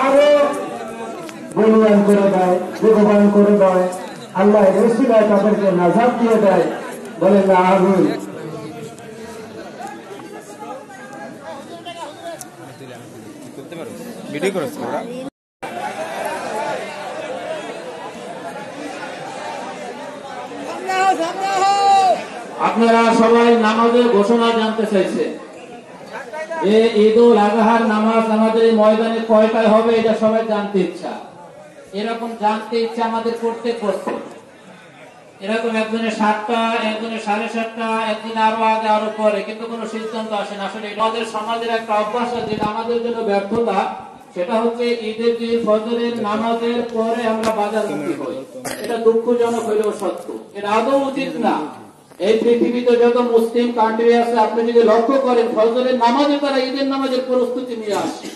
আরো বলিয়ান করে দেয়, ভগবান করে দেয়, আল্লাহ রসিলায় তাদেরকে নাজাত দিয়ে দেয়। বলেন না আমিন। আপনারা সবাই নামাজের ঘোষণা জানতে চাইছেন। ঈদ উল আজহার নামাজ আমাদের এই ময়দানে কয়টায় হবে এটা সবাই জানতে ইচ্ছা। এরকম জানতে ইচ্ছা আমাদের প্রত্যেক বছর এরকম একজনের 7টা, একজনের 7:30, একদিন আরো আগে আরো পরে, কিন্তু কোনো সিদ্ধান্ত আসে না। আসলে আমাদের সমাজের একটা অভ্যাস আছে যেটা আমাদের জন্য ব্যর্থতা, সেটা হচ্ছে ঈদের দিন ফজরের নামাজের পরে আমরা বাজারমুখী হই। এটা দুঃখজনক হইলেও সত্য, এটা আদৌ উচিত না। এই পৃথিবীতে যত মুসলিম কান্ট্রি আছে আপনি যদি লক্ষ্য করেন ফজরের নামাজে তারা ঈদের নামাজের প্রস্তুতি নিয়ে আসে।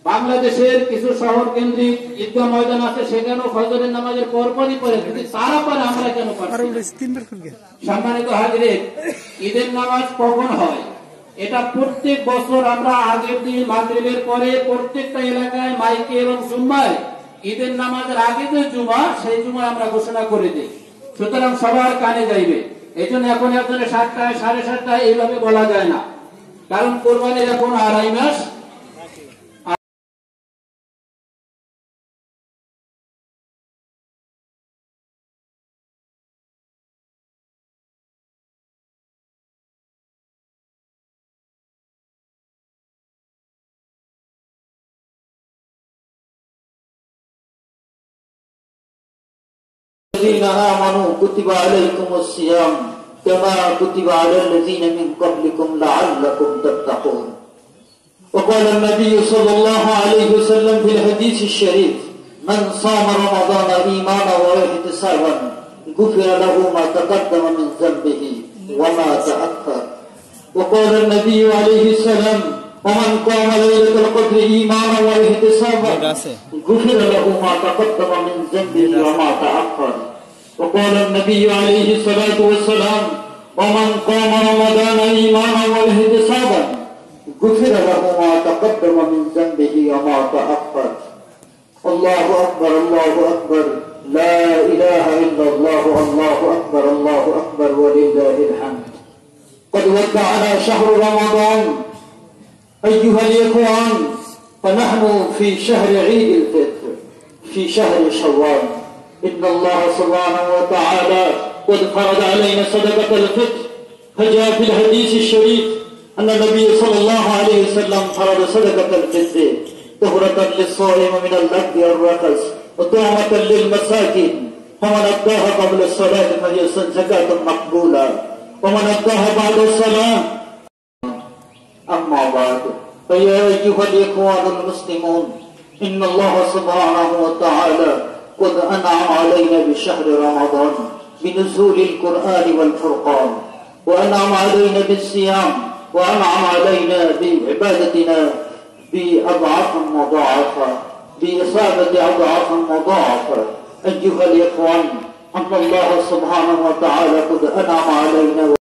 বাংলাদেশের কিছু শহর কেন্দ্রিক ঈদগাহ ময়দান আছে, সেখানেও ফজরের নামাজের পরপরই পড়ে, কিন্তু তারা পারে আমরা কেন পারি? সম্মানিত হাজিরিন, ঈদের নামাজ কখন হয় এটা প্রত্যেক বছর আমরা আগের দিন মাগরিবের পরে প্রত্যেকটা এলাকায় মাইকে এবং জুম্মায় ঈদের নামাজের আগে যে জুমা, সেই জুমায় আমরা ঘোষণা করে দিই। সুতরাং সবার কানে যাইবে। এই জন্য এখন একজনের 7টায়, 7:30 এইভাবে বলা যায় না, কারণ কোরবানির এখন 2.5 মাস। الذين آمنوا كتب عليكم الصيام كما كتب على الذين من قبلكم لعلكم تتقون. وقال النبي صلى الله عليه وسلم في الحديث الشريف: من صام رمضان إيمانا واحتسابا غفر له ما تقدم من ذنبه وما تأخر. وقال النبي عليه السلام: ومن قام ليلة القدر إيمانا واحتسابا غفر له ما تقدم من ذنبه وما تأخر. وقال النبي عليه الصلاة والسلام: ومن قام رمضان إيمانا واحتسابا غفر له ما تقدم من ذنبه وما تأخر. الله أكبر، الله أكبر، لا إله إلا الله، الله أكبر، الله أكبر، ولله الحمد. قد ودعنا شهر رمضان أيها الإخوان، فنحن في شهر عيد الفطر، في شهر شوال. إن الله سبحانه وتعالى قد فرض علينا صدقة الفطر، فجاء في الحديث الشريف أن النبي صلى الله عليه وسلم فرض صدقة الفطر طهرة للصائم من اللغو والرفث وطعمة للمساكين، فمن أداها قبل الصلاة فهي زكاة مقبولة، ومن أداها بعد الصلاة. أما بعد، فيا أيها الإخوان المسلمون، إن الله سبحانه وتعالى قد أنعم علينا بشهر رمضان بنزول القرآن والفرقان، وأنعم علينا بالصيام، وأنعم علينا بعبادتنا بأضعاف مضاعفة، بإصابة أضعاف مضاعفة. أيها الإخوان، أن الله سبحانه وتعالى قد أنعم علينا